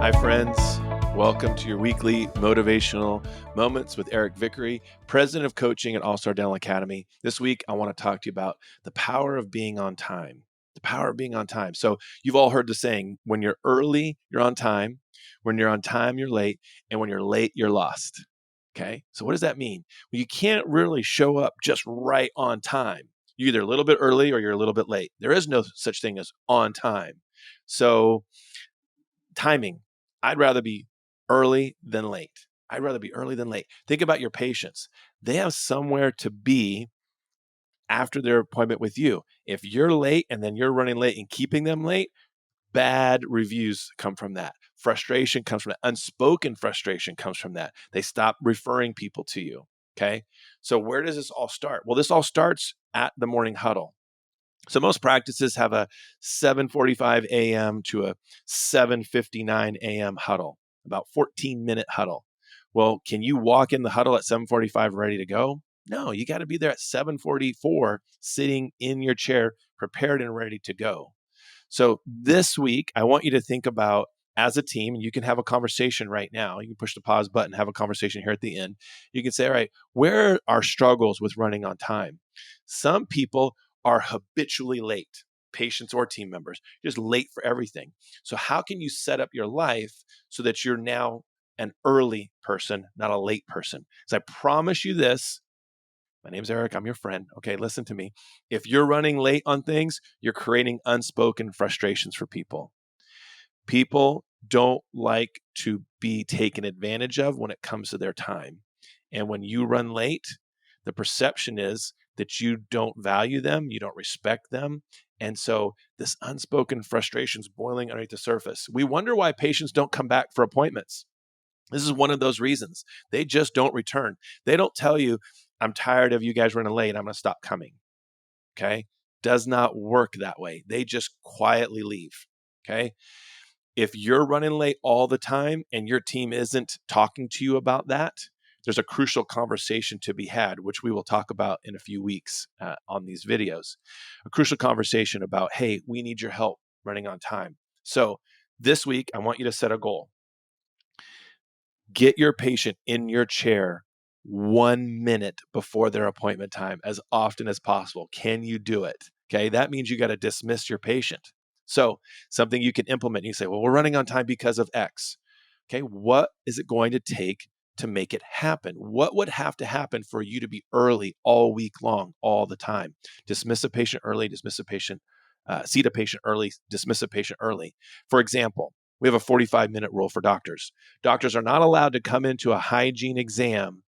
Hi, friends. Welcome to your weekly Motivational Moments with Eric Vickery, President of Coaching at All-Star Dental Academy. This week, I want to talk to you about the power of being on time. The power of being on time. So you've all heard the saying, when you're early, you're on time. When you're on time, you're late. And when you're late, you're lost. Okay? So what does that mean? Well, you can't really show up just right on time. You're either a little bit early or you're a little bit late. There is no such thing as on time. So timing. I'd rather be early than late. I'd rather be early than late. Think about your patients. They have somewhere to be after their appointment with you. If you're late and then you're running late and keeping them late, bad reviews come from that. Frustration comes from that. Unspoken frustration comes from that. They stop referring people to you. Okay. So where does this all start? Well, this all starts at the morning huddle. So most practices have a 7:45 a.m. to a 7:59 a.m. huddle, about 14-minute huddle. Well, can you walk in the huddle at 7:45 ready to go? No, you got to be there at 7:44, sitting in your chair, prepared and ready to go. So this week, I want you to think about, as a team, and you can have a conversation right now. You can push the pause button, have a conversation here at the end. You can say, all right, where are struggles with running on time? Some people are habitually late, patients or team members, just late for everything. So how can you set up your life so that you're now an early person, not a late person? So I promise you this. My name's Eric. I'm your friend. Okay, listen to me. If you're running late on things, you're creating unspoken frustrations for people. People don't like to be taken advantage of when it comes to their time. And when you run late, the perception is that you don't value them, you don't respect them. And so this unspoken frustration is boiling underneath the surface. We wonder why patients don't come back for appointments. This is one of those reasons. They just don't return. They don't tell you, I'm tired of you guys running late, I'm going to stop coming. Okay? Does not work that way. They just quietly leave. Okay? If you're running late all the time and your team isn't talking to you about that, there's a crucial conversation to be had, which we will talk about in a few weeks on these videos. A crucial conversation about, hey, we need your help running on time. So this week, I want you to set a goal. Get your patient in your chair 1 minute before their appointment time as often as possible. Can you do it? Okay, that means you got to dismiss your patient. So something you can implement, you say, well, we're running on time because of X. Okay, what is it going to take to make it happen? What would have to happen for you to be early all week long, all the time? Dismiss a patient early, dismiss a patient, seat a patient early, dismiss a patient early. For example, we have a 45-minute rule for doctors. Doctors are not allowed to come into a hygiene exam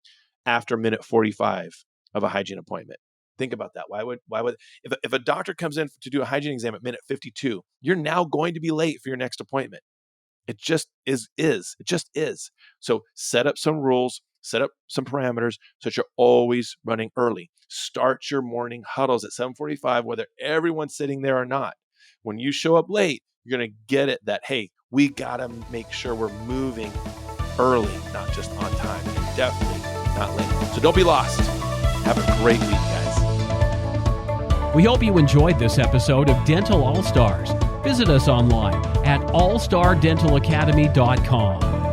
after minute 45 of a hygiene appointment. Think about that. Why would if a doctor comes in to do a hygiene exam at minute 52, you're now going to be late for your next appointment. It just is. It just is. So set up some rules, set up some parameters so that you're always running early. Start your morning huddles at 7:45, whether everyone's sitting there or not. When you show up late, you're going to get it that, hey, we got to make sure we're moving early, not just on time, and definitely not late. So don't be lost. Have a great week, guys. We hope you enjoyed this episode of Dental All-Stars. Visit us online at allstardentalacademy.com.